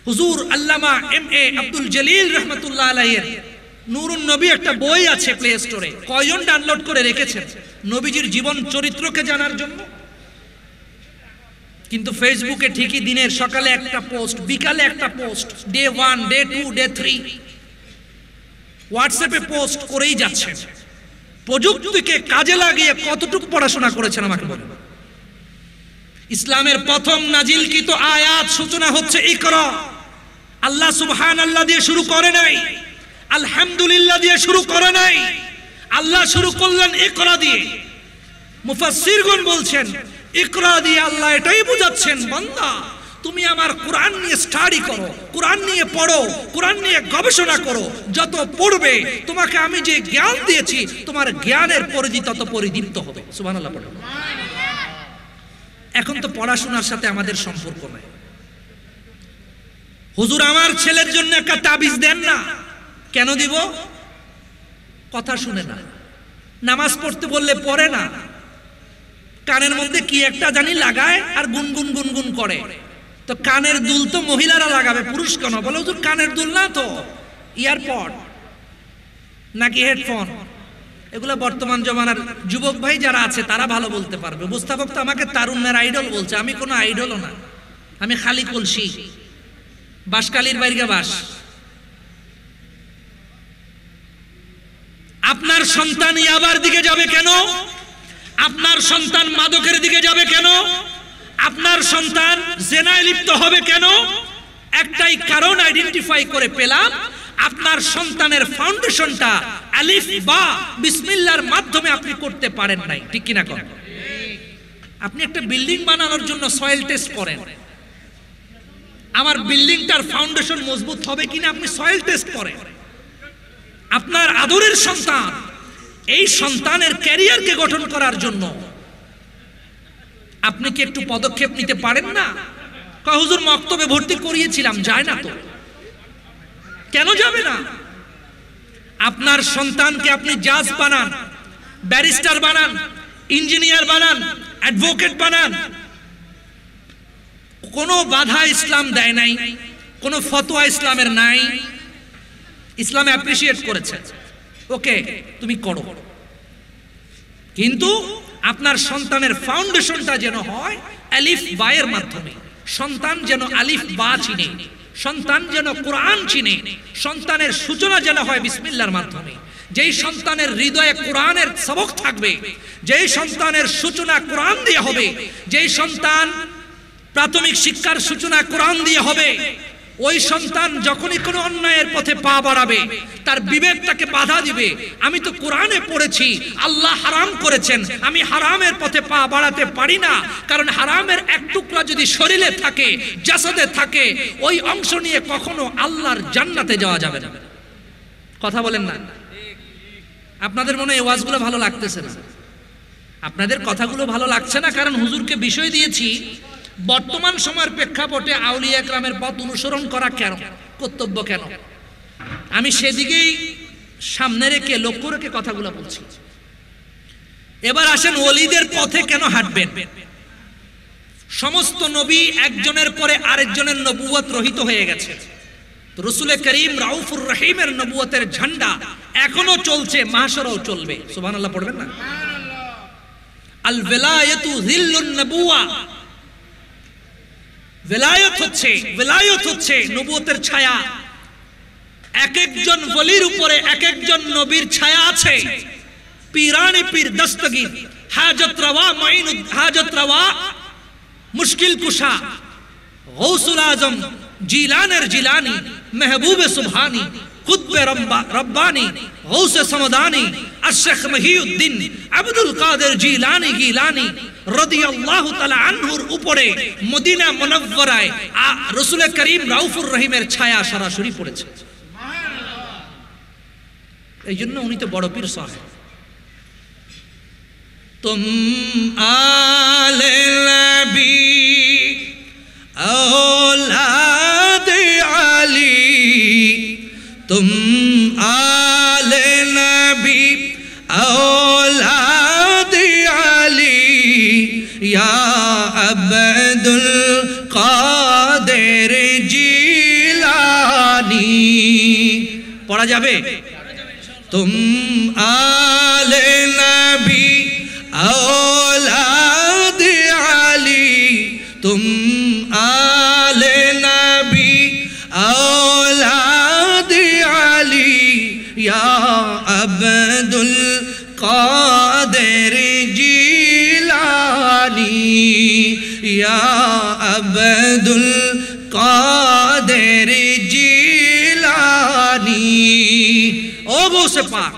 হুজুর আল্লামা এম.এ. আব্দুল জলিল রাহমাতুল্লাহ আলাইহির নূরুন নবী একটা বই আছে প্লে স্টোরে। কয়জন ডাউনলোড করে রেখেছেন নবীজির জীবন চরিত্রকে জানার জন্য? কিন্তু ফেসবুকে ঠিকই দিনের সকালে একটা পোস্ট, বিকালে একটা পোস্ট, ডে 1, ডে 2, ডে 3, হোয়াটসঅ্যাপে পোস্ট করেই যাচ্ছেন। প্রযুক্তিকে কাজে লাগিয়ে কতটুকু পড়াশোনা করেছেন আমাকে বলুন। ইসলামের প্রথম নাজিলকৃত আয়াত সূচনা হচ্ছে ইকরা। আল্লাহ সুবহানাল্লাহ দিয়ে শুরু করে নাই, আলহামদুলিল্লাহ দিয়ে শুরু করে নাই, আল্লাহ শুরু করলেন ইকরা দিয়ে। মুফাসসিরগণ বলছেন ইকরা দিয়ে আল্লাহ এটাই বোঝাচ্ছেন, বান্দা তুমি আমার কোরআন নিয়ে স্টাডি করো, কোরআন নিয়ে পড়ো, কোরআন নিয়ে গবেষণা করো। যত পড়বে তোমাকে আমি যে জ্ঞান দিয়েছি তোমার জ্ঞানের পরিধি তত পরিদীপ্ত হবে। সুবহানাল্লাহ পড়ো। এখন তো পড়াশোনার সাথে আমাদের সম্পর্ক নাই। হুজুর আমার ছেলের জন্য একটা তাবিজ দেন না। কেন দিব? কথা শুনে না, নামাজ পড়তে বললে পড়ে না, কানের মধ্যে কি একটা জানি লাগায় আর গুনগুন গুনগুন করে। তো কানের দুল তো মহিলারা লাগাবে, পুরুষ কেন? বলে হুজুর কানের দুল না তো ইয়ারপড নাকি হেডফোন। এগুলো বর্তমান জমানার যুবক ভাই যারা আছে তারা ভালো বলতে পারবে। উপস্থাপক তো আমাকে তারুণ্যের আইডল বলছে, আমি কোনো আইডলও না, আমি খালি কলসি, বাঁশকালির বাইরে বাস। আপনার সন্তান ইয়াবার দিকে যাবে কেন? আপনার সন্তান মাদকের দিকে যাবে কেন? আপনার সন্তান জেনায় লিপ্ত হবে কেন? একটাই কারণ আইডেন্টিফাই করে পেলাম, আপনার সন্তানের ফাউন্ডেশনটা আলিফ বা বিসমিল্লাহর মাধ্যমে আপনি করতে পারেন নাই। ঠিক কিনা কর? আপনি একটা বিল্ডিং বানানোর জন্য সয়েল টেস্ট করেন, আমার বিল্ডিংটার ফাউন্ডেশন মজবুত হবে কিনা আপনি সয়েল টেস্ট করেন। আপনার আদরের সন্তান, এই সন্তানের ক্যারিয়ারকে গঠন করার জন্য আপনি কি একটু পদক্ষেপ নিতে পারেন না? হুজুর মক্তবে ভর্তি করিয়েছিলাম, যায় না তো। কেন যাবে না? আপনার সন্তানকে আপনি জাজ বানান, ব্যারিস্টার বানান, ইঞ্জিনিয়ার বানান, অ্যাডভোকেট বানান। কোনো বাধা ইসলাম দেয় নাই, কোনো ফতোয়া ইসলামের নাই। ইসলাম অ্যাপ্রিশিয়েট করেছে, ওকে তুমি করো, কিন্তু আপনার সন্তানের ফাউন্ডেশনটা যেন হয় আলিফ বা এর মাধ্যমে। সন্তান যেন আলিফ বা চিনে, সন্তান যেন কোরআন চিনে, সন্তানের সূচনা যেন হয় বিসমিল্লাহর মাধ্যমে। যেই সন্তানের হৃদয়ে কোরআনের সবক থাকবে, যেই সন্তানের সূচনা কোরআন দিয়ে হবে, যেই সন্তান প্রাথমিক শিক্ষার সূচনা কোরআন দিয়ে হবে, ওই সন্তান যখনই কোনো অন্যায়ের পথে পা বাড়াবে তার বিবেক তাকে বাধা দিবে। আমি তো কোরআনে পড়েছি আল্লাহ হারাম করেছেন, আমি হারামের পথে পা বাড়াতে পারি না, কারণ হারামের এক টুকরা যদি শরীরে থাকে, জাসাদে থাকে, ওই অংশ নিয়ে কখনো আল্লাহর জান্নাতে যাওয়া যাবে না। কথা বলেন না? আপনাদের মনে এই ওয়াজগুলো ভালো লাগতেছে না, আপনাদের কথাগুলো ভালো লাগছে না, কারণ হুজুরকে বিষয় দিয়েছি বর্তমান সময়ের প্রেক্ষাপটে আউলিয়া একরামের পথ অনুসরণ করা কেন, কর্তব্য কেন। আমি সেদিকেই সামনে রেখে লক্ষ্য রেখে কথাগুলো বলছি। এবার আসেন ওলিদের পথে কেন হাঁটবেন। সমস্ত নবী একজনের পরে আরেকজনের নবুয়ত রহিত হয়ে গেছে। রাসূল করিম রাউফুর রহিমের নবুয়তের ঝান্ডা এখনো চলছে, মাহশরেও চলবে। সুবহানাল্লাহ পড়বেন না? আল ওয়ালায়াতু যিল্লুন নবুওয়া, বেলায়েত হচ্ছে নবুয়তের ছায়া। এক একজন ওলির উপরে এক একজন নবীর ছায়া আছে। পীরানি পীর দস্তগীর, হাজত রওয়া মাইনুদ হাজত রওয়া, মুশকিল কুশা গৌসুল আজম জিলানের জিলানি, মেহবুবে সুবহানি, কুতবে রব্বানি, গৌসে সমদানি, আশ-শেখ মহিউদ্দিন আব্দুল কাদের জিলানি গিলানি রাদিয়াল্লাহু তাআলা আনহুর উপরে মদিনা মুনাওয়ারায় রাসূল করিম রাউফুর রহিমের ছায়া সরাসরি পড়েছে। এই জন্য উনি তো বড় পীর সাহেব। তুম আলে নবী औलाद अली, तुम आले नबी औलाद अली, या अब्दुल कादिर जिलानी। पढ़ा जाबे? तुम आले नबी औलाद अली, तुम आले नबी औलाद अली, या अब्दुल कादिर जिलानी, या अब्दुल कादिर जिलानी। ओ गौसे पाक,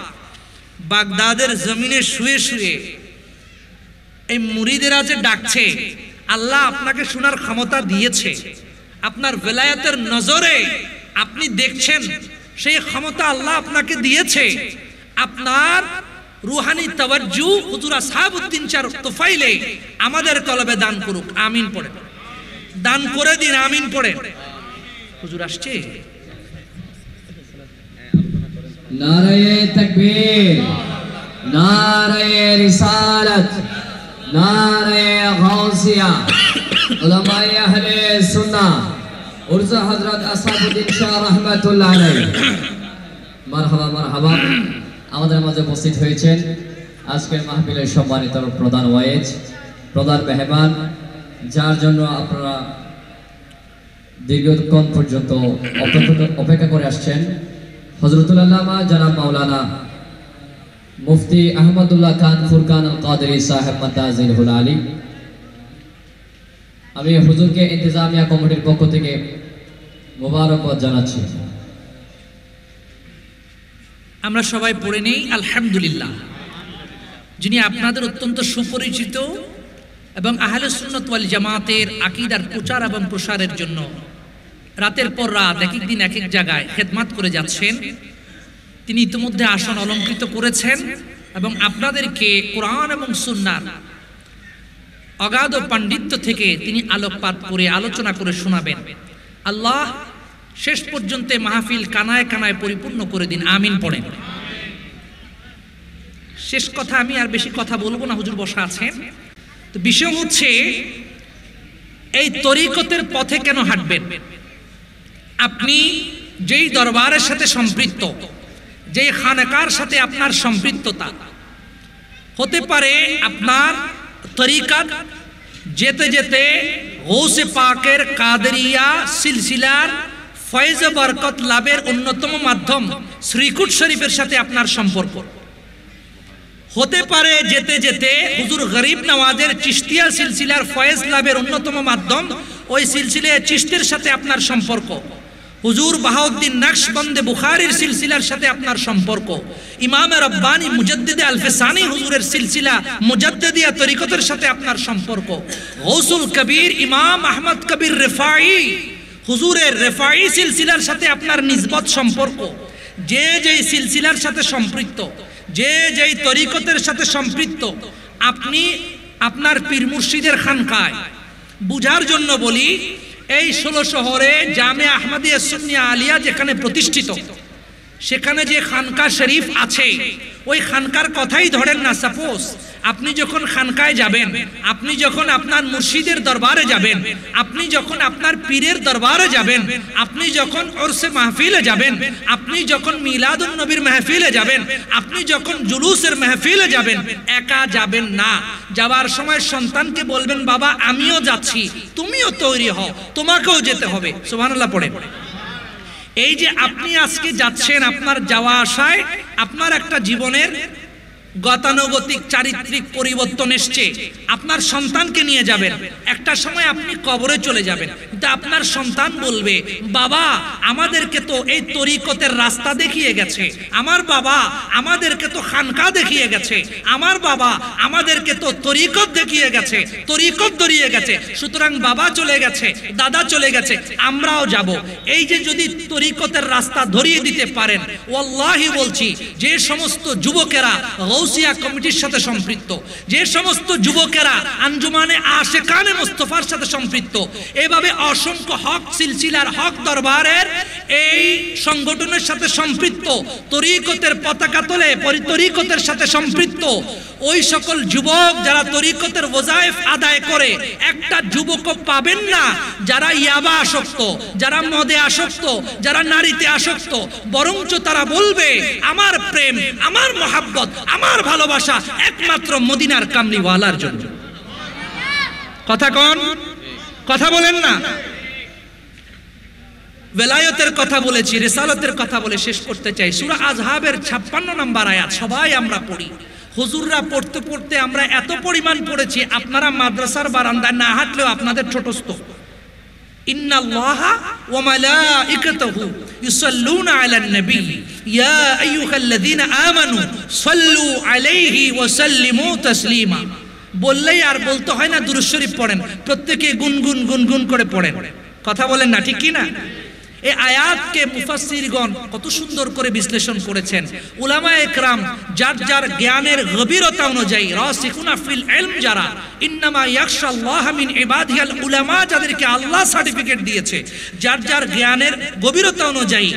বাগদাদের জমিনে শুয়ে শুয়ে এই মুরিদেরা যে ডাকছে, আল্লাহ আপনাকে শোনার ক্ষমতা দিয়েছে, আপনার বেলায়েতের নজরে আপনি দেখছেন, সেই ক্ষমতা আল্লাহ আপনাকে দিয়েছে। আপনার রুহানি তাওয়াজ্জু হুজুর আসহাবউদ্দিন চার তোফাইলে আমাদের কলবে দান করুক। আমিন পড়ে, দান করে দিন, আমিন পড়ে। হুজুর আসছে। নারায়ে তাকবীর, নারায়ে রিসালাত, নারায়ে গাউসিয়া, উলামায়ে আহলে সুন্নাহ, উর্জা হযরত আসহাবউদ্দিন শাহ রাহমাতুল্লাহ আলাইহি। মারহাবা মারহাবা। আমাদের মাঝে উপস্থিত হয়েছেন আজকের মাহফিলের সম্মানিত প্রধান ওয়াইজ, প্রধান মেহমান, যার জন্য আপনারা দীর্ঘক্ষণ পর্যন্ত অপেক্ষা করে আসছেন, হযরতুল আল্লামা জনাব মাওলানা মুফতি আহমদুল্লাহ খান ফুরকান আল কাদেরী সাহেব মাতাজিলহুল আলী। আমি হুজুরকে ইন্তেজামিয়া কমিটির পক্ষ থেকে মোবারকবাদ জানাচ্ছি। আমরা সবাই পড়ে নেই আলহামদুলিল্লাহ। যিনি আপনাদের অত্যন্ত সুপরিচিত এবং আহলে সুন্নাত ওয়াল জামাতের আকীদার প্রচার এবং প্রসারের জন্য রাতের পর রাত এক এক দিন এক এক জায়গায় খেদমত করে যাচ্ছেন, তিনি ইতিমধ্যে আসন অলঙ্কৃত করেছেন এবং আপনাদেরকে কোরআন এবং সুন্নাহর অগাধ পাণ্ডিত্য থেকে তিনি আলোকপাত করে আলোচনা করে শোনাবেন। আল্লাহ শেষ পর্যন্ত মাহফিল কানায় কানায় পরিপূর্ণ করে দিন, আমিন পড়েন। শেষ কথা, আমি আর বেশি কথা বলবো না, হুজুর বসা আছেন। তো বিষয় হচ্ছে এই তরিকতের পথে কেন হাঁটবেন? আপনি যেই দরবারের সাথে সম্পৃক্ত, যেই খানকার সাথে আপনার সম্পৃক্ততা, হতে পারে আপনার তরিকত যেতে যেতে গৌসে পাকের কাদেরিয়া সিলসিলার ফয়েজ বরকত লাভের অন্যতম মাধ্যম শ্রীকুট শরীফের সাথে আপনার সম্পর্ক। হতে পারে যেতে যেতে হুজুর গরিব নওয়াজের চিশতিয়া সিলসিলার ফয়েজ লাভের অন্যতম মাধ্যম ওই সিলসিলার চিশতের সাথে আপনার সম্পর্ক। হুজুর বাহাউদ্দিন নকশবন্দে বুখারীর সিলসিলার সাথে আপনার সম্পর্ক। ইমাম রব্বানি মুজাদ্দিদে আলফসানি হুজুরের সিলসিলা মুজাদ্দিদিয়া তরিকতের সাথে আপনার সম্পর্ক। গৌসুল কবির ইমাম আহমদ কবির রেফাই হুজুরের রেফাই সিলসিলার সাথে আপনার নিসবত সম্পর্ক। যে যেই সিলসিলার সাথে সম্পৃক্ত, যে যেই তরিকতের সাথে সম্পৃক্ত, আপনি আপনার পীর মুর্শিদের খানকায় বুঝার জন্য বলি, এই 16 শহরে জামে আহমদিয়া সুন্নিয়া আলিয়া যেখানে প্রতিষ্ঠিত, সেখানে যে খানকা শরীফ আছে, ওই খানকার কথাই ধরেন না। সাপোজ আপনি যখন খানকায় যাবেন, আপনি যখন আপনার মুর্শিদের দরবারে যাবেন, আপনি যখন আপনার পীরের দরবারে যাবেন, আপনি যখন উরসে মাহফিলে যাবেন, আপনি যখন মিলাদুন নবীর মাহফিলে যাবেন, আপনি যখন জুলুসের মাহফিলে যাবেন, একা যাবেন না। যাওয়ার সময় সন্তানকে বলবেন, বাবা আমিও যাচ্ছি, তুমিও তৈরি হও, তোমাকেও যেতে হবে। সুবহানাল্লাহ পড়েন। এই যে আপনি আজকে যাচ্ছেন, আপনার যাওয়া আসায় আপনার একটা জীবনের গতানুগতিক চারিত্রিক পরিবর্তন এসছে। আপনার সন্তানকে নিয়ে যাবেন, একটা একটা সময় আপনি কবরে চলে যাবেন, কিন্তু আপনার সন্তান বলবে, বাবা আমাদেরকে তো এই তরিকতের রাস্তা দেখিয়ে গেছে, আমার বাবা আমাদেরকে তো খানকা দেখিয়ে গেছে, আমার বাবা আমাদেরকে তো তরিকত দেখিয়ে গেছে, তরিকত ধরিয়ে গেছে, সুতরাং বাবা চলে গেছে, দাদা চলে গেছে, আমরাও যাব। এই যে যদি তরিকতের রাস্তা ধরিয়ে দিতে পারেন, ওয়াল্লাহি বলছি, যে সমস্ত যুবকেরা গৌসিয়া কমিটির সাথে সম্পৃক্ত, যে সমস্ত যুবকেরা আঞ্জুমানে আশেকানে মুস্তাফার সাথে সম্পৃক্ত, এভাবে অসংখ্য হক সিলসিলার হক দরবারের এই সংগঠনের সাথে সম্পৃক্ত, তরিকতের পতাকা তোলে তরিকতের সাথে সম্পৃক্ত ওই সকল যুবক যারা তরিকতের ওয়াজিফ আদায় করে, একটা যুবকও পাবেন না যারা ইয়াবা আসক্ত, যারা মদে আসক্ত, যারা নারীতে আসক্ত, বরঞ্চ তারা বলবে আমার প্রেম, আমার মহাব্বত, আমার ভালোবাসা একমাত্র মদিনার কামলিওয়ালার জন্য। কথা কোন কথা বলেন না? বেলায়েতের কথা বলেছি, রিসালাতের কথা বলে শেষ করতে চাই। সূরা আযহাবের 56 নম্বর আয়াত সবাই আমরা পড়ি, হুজুররা পড়তে পড়তে আমরা এত পরিমাণ পড়েছি, আপনারা মাদ্রাসার বারান্দায় না হাঁটলেও আপনাদের ছোটস্থ। ইন্নাল্লাহা ওয়া মালাইকাতাহু ইউসাল্লুনা আলান নবী ইয়া আইয়ুহাল্লাযীনা আমানু সাল্লু আলাইহি ওয়া সাল্লিমু তাসলিমা। বললেই আর বলতে হয় না, দুরূদ শরীফ পড়েন, প্রত্যেকে গুনগুন গুনগুন করে পড়েন। কথা বলেন না, ঠিক কি না? এই আয়াতকে মুফাসসিরগণ কত সুন্দর করে বিশ্লেষণ করেছেন। উলামায়ে কেরাম যার যার জ্ঞানের গভীরতা অনুযায়ী, রাসিখুনা ফিল ইলম যারা, ইন্নামা ইয়াখশাল্লাহ মিন ইবাদিহিল উলামা, যাদেরকে আল্লাহ সার্টিফিকেট দিয়েছে, যার যার জ্ঞানের গভীরতা অনুযায়ী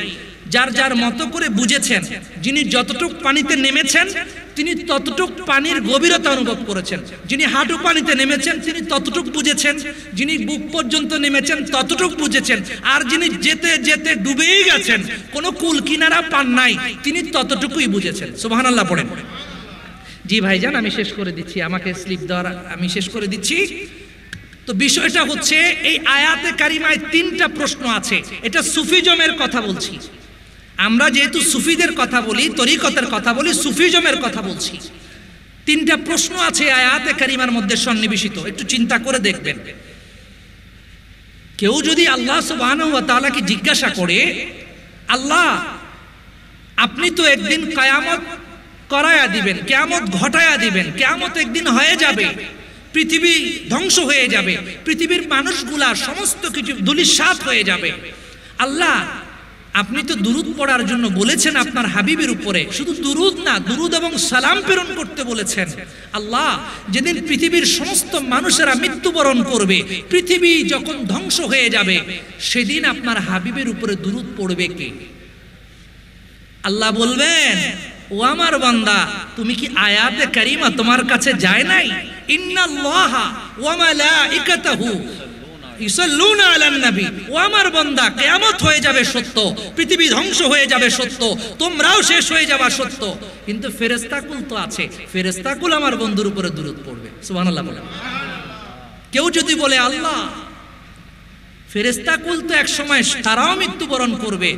যার যার মতো করে বুঝেছেন, যিনি যতটুক পানিতে নেমেছেন তিনি ততটুক পানির গভীরতা অনুভব করেছেন, যিনি হাঁটু পানিতে নেমেছেন তিনি ততটুক বুঝেছেন, যিনি বুক পর্যন্ত নেমেছেন ততটুক বুঝেছেন, আর যিনি যেতে যেতে ডুবেই গেছেন, কোনো কুল কিনারা পান নাই, তিনি ততটুকুই বুঝেছেন। সুবহানাল্লাহ পড়েন। জি ভাইজান, আমি শেষ করে দিচ্ছি, আমাকে স্লিপ দেওয়ার, আমি শেষ করে দিচ্ছি। তো বিষয়টা হচ্ছে, এই আয়াতে কারিমায় 3টা প্রশ্ন আছে। এটা সুফিজমের কথা বলছি আমরা, যেহেতু সুফিদের কথা বলি, তরিকতের কথা বলি, সুফিজমের কথা বলছি। 3টা প্রশ্ন আছে আয়াতে কারিমার মধ্যে সন্নিবেশিত, একটু চিন্তা করে দেখবেন। কেউ যদি আল্লাহ সুবহানাহু ওয়া তাআলাকে জিজ্ঞাসা করে, আল্লাহ আপনি তো একদিন কিয়ামত করায়া দিবেন, কিয়ামত ঘটায়া দিবেন, কিয়ামত একদিন হয়ে যাবে, পৃথিবী ধ্বংস হয়ে যাবে, পৃথিবীর মানুষগুলা সমস্ত কিছু ধূলিসাৎ হয়ে যাবে, আল্লাহ আপনি তো দুরুদ পড়ার জন্য বলেছেন আপনার হাবিবের উপরে, শুধু দুরুদ না, দুরুদ এবং সালাম প্রেরণ করতে বলেছেন। আল্লাহ যেদিন পৃথিবীর সমস্ত মানুষেরা মৃত্যুবরণ করবে, পৃথিবী যখন ধ্বংস হয়ে যাবে, সেদিন আপনার হাবিবের উপরে দুরুদ পড়বে কে? আল্লাহ বলবেন, ও আমার বান্দা, তুমি কি আয়াতে কারিমা তোমার কাছে যায় নাই? ইন্নাল্লাহা ওয়া মালাইকাতাহু ইউসাল্লুনা আলান নবী। ও আমার বান্দা, কিয়ামত হয়ে যাবে সত্য, পৃথিবী ধ্বংস হয়ে যাবে সত্য, তোমরাও শেষ হয়ে যাবে সত্য, কিন্তু ফেরেশতাকুল তো আছে, ফেরেশতাকুল আমার বন্ধুর উপরে দুরূদ পড়বে। সুবহানাল্লাহ বলেন। কেউ যদি বলে, আল্লাহ ফেরেশতাকুল তো এক সময় তারাও মৃত্যুবরণ করবে,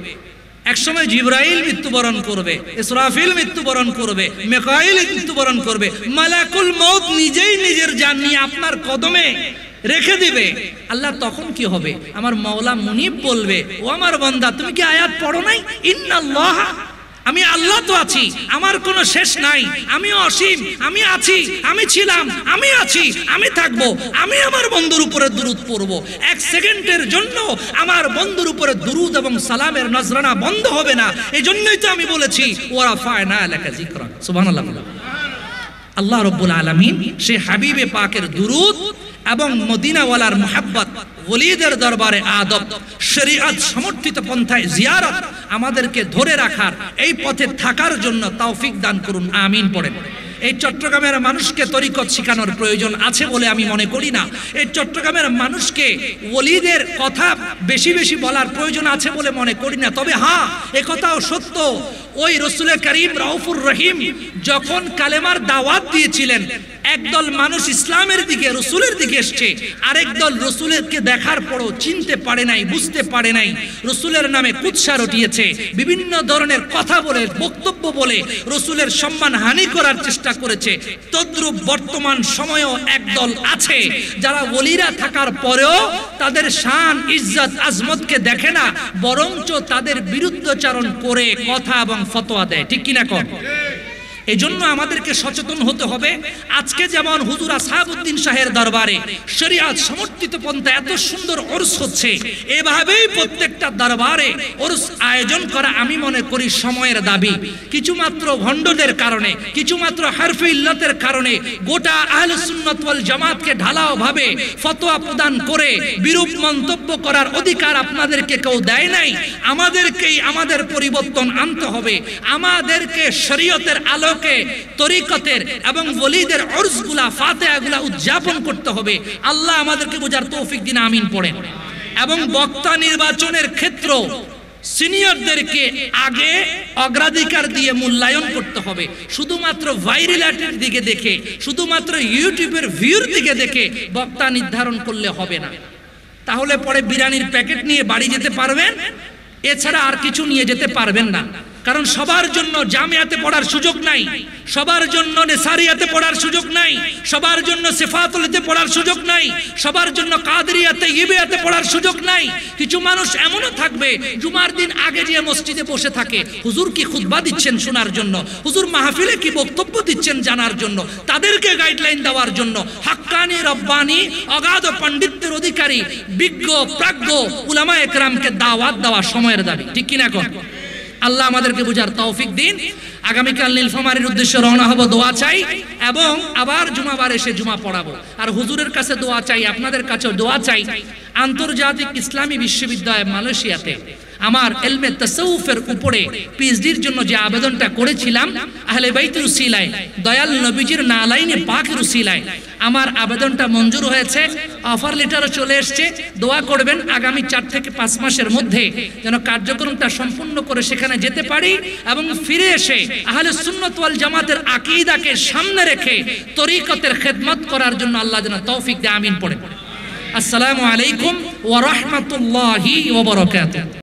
এক সময় জিবরাইল মৃত্যুবরণ করবে, ইসরাফিল মৃত্যুবরণ করবে, মিকাইল মৃত্যুবরণ করবে, মালাকুল মউত নিজেই নিজের জান নিয়ে আপনার কদমে রেখে দিবে, আল্লাহ তখন কি হবে? আমার মাওলা মুনিব বলবে, ও আমার বান্দা তুমি কি আয়াত পড়ো নাই? ইন্নাল্লাহ, আমি আল্লাহ তো আছি, আমার কোনো শেষ নাই, আমি অসীম, আমি আছি, আমি ছিলাম, আমি আছি, আমি থাকবো, আমি আমার বন্ধুর উপরে দুরূদ পড়বো, 1 সেকেন্ডের জন্য আমার বন্ধুর উপরে দুরূদ এবং সালামের নজরানা বন্ধ হবে না। এই জন্যই তো আমি বলেছি, ওয়া রাফা'না লাকা যিকরাক। সুবহানাল্লাহ। আল্লাহ রাব্বুল আলামিন সেই হাবিবে পাকের দুরূদ এবং মদিনাওয়ালার মুহাব্বত, ওলিদের দরবারে আদব, শরীয়ত সমর্থিত পন্থায় জিয়ারত আমাদেরকে ধরে রাখার, এই পথে থাকার জন্য তৌফিক দান করুন, আমিন পড়েন। এই চট্টগ্রামের মানুষকে তরিকত শিখানোর প্রয়োজন আছে বলে আমি মনে করি না। এই চট্টগ্রামের মানুষকে ওলিদের কথা বেশি বেশি বলার প্রয়োজন আছে বলে মনে করি না। তবে হ্যাঁ, একথাও সত্য, ওই রসুল করিম রাউফুর রহিম যখন কালেমার দাওয়াত দিয়েছিলেন, একদল মানুষ ইসলামের দিকে রসুলের দিকে এসছে, আরেক দল রসুলকে দেখার পরও চিনতে পারে নাই, বুঝতে পারে নাই, রসুলের নামে কুৎসা রটিয়েছে, বিভিন্ন ধরনের কথা বলে, বক্তব্য বলে রসুলের সম্মান হানি করার চেষ্টা করেছে। তদ্রূপ বর্তমান সময়েও একদল আছে যারা ওলিরা থাকার পরেও তাদের শান, ইজ্জত, আজমতকে দেখে না, বরঞ্চ তাদের বিরুদ্ধাচরণ করে কথা এবং ফতোয়া দেয়। ঠিক কিনা কর? এই জন্য আমাদেরকে সচেতন হতে হবে। আজকে যেমন হুজুর আসহাবউদ্দিন শাহের দরবারে শরীয়ত সমর্থিত পন্থা এত সুন্দর উরস হচ্ছে, এভাবেই প্রত্যেকটা দরবারে উরস আয়োজন করা আমি মনে করি সময়ের দাবি। কিছুমাত্র ভণ্ডদের কারণে, কিছুমাত্র হারফে ইল্লাতের কারণে গোটা আহলে সুন্নাত ওয়াল জামাতকে ঢালাও ভাবে ফতোয়া প্রদান করে বিরূপ মন্তব্য করার অধিকার আপনাদেরকে কেউ দেয় নাই। আমাদেরকেই আমাদের পরিবর্তন আনতে হবে। আমাদেরকে শরীয়তের আলো তরিকতের এবং ওলিদের উরসগুলা, ফাতিহাগুলা উদযাপন করতে হবে। আল্লাহ আমাদেরকে বোঝার তৌফিক দিন, আমিন পড়েন। এবং বক্তা নির্বাচনের ক্ষেত্র সিনিয়রদেরকে আগে অগ্রাধিকার দিয়ে মূল্যায়ন করতে হবে। শুধুমাত্র ভাইরালিটির দিকে দেখে, শুধুমাত্র ইউটিউবের ভিউর দিকে দেখে বক্তা নির্ধারণ করলে হবে না। তাহলে পরে বিরিয়ানির প্যাকেট নিয়ে বাড়ি যেতে পারবেন, এছাড়া আর কিছু নিয়ে যেতে পারবেন না। কারণ সবার জন্য জামিয়াতে পড়ার সুযোগ নাই, সবার জন্য নেসারিয়াতে পড়ার সুযোগ নাই, সবার জন্য সিফাতুলিতে পড়ার সুযোগ নাই, সবার জন্য কাদরিয়াতে, ইবিয়াতে পড়ার সুযোগ নাই। কিছু মানুষ এমনও থাকবে জুমার দিন আগে যে মসজিদে বসে থাকে হুজুর কি খুতবা দিচ্ছেন শোনার জন্য, হুজুর মাহফিলে কি বক্তব্য দিচ্ছেন জানার জন্য, তাদেরকে গাইডলাইন দেওয়ার জন্য। হাক্কানি, রব্বানি, অগাধ পাণ্ডিত্যের অধিকারী, বিজ্ঞ, প্রাজ্ঞ উলামায়ে কেরামকে দাওয়াত দেওয়া সময়ের দাবি। ঠিক কিনা কর? আল্লাহ আমাদেরকে বুঝার তৌফিক দিন। আগামীকাল নীলফামারীর উদ্দেশ্যে রওনা হব, দোয়া চাই, এবং আবার জুমাবার এসে জুমা পড়াবো। আর হুজুরের কাছে দোয়া চাই, আপনাদের কাছেও দোয়া চাই। আন্তর্জাতিক ইসলামী বিশ্ববিদ্যালয় মালয়েশিয়াতে আমার ইলমে তাসাউফের উপরে পিএইচডির জন্য যে আবেদনটা করেছিলাম, আহলে বাইতের উসিলায়, দয়াল নবীজির নালাইনে পাকের উসিলায় আমার আবেদনটা মঞ্জুর হয়েছে। অফার লেটারও চলে এসছে। দোয়া করবেন আগামী 4 থেকে 5 মাসের মধ্যে যেন কার্যক্রমটা সম্পূর্ণ করে সেখানে যেতে পারি, এবং ফিরে এসে আহলে সুন্নাত ওয়াল জামাতের আকীদাকে সামনে রেখে তরিকতের খেদমত করার জন্য আল্লাহ যেন তৌফিক দেয়, আমিন পড়ে। আসসালামু আলাইকুম ওয়া রাহমাতুল্লাহি ওয়া বারাকাতুহু।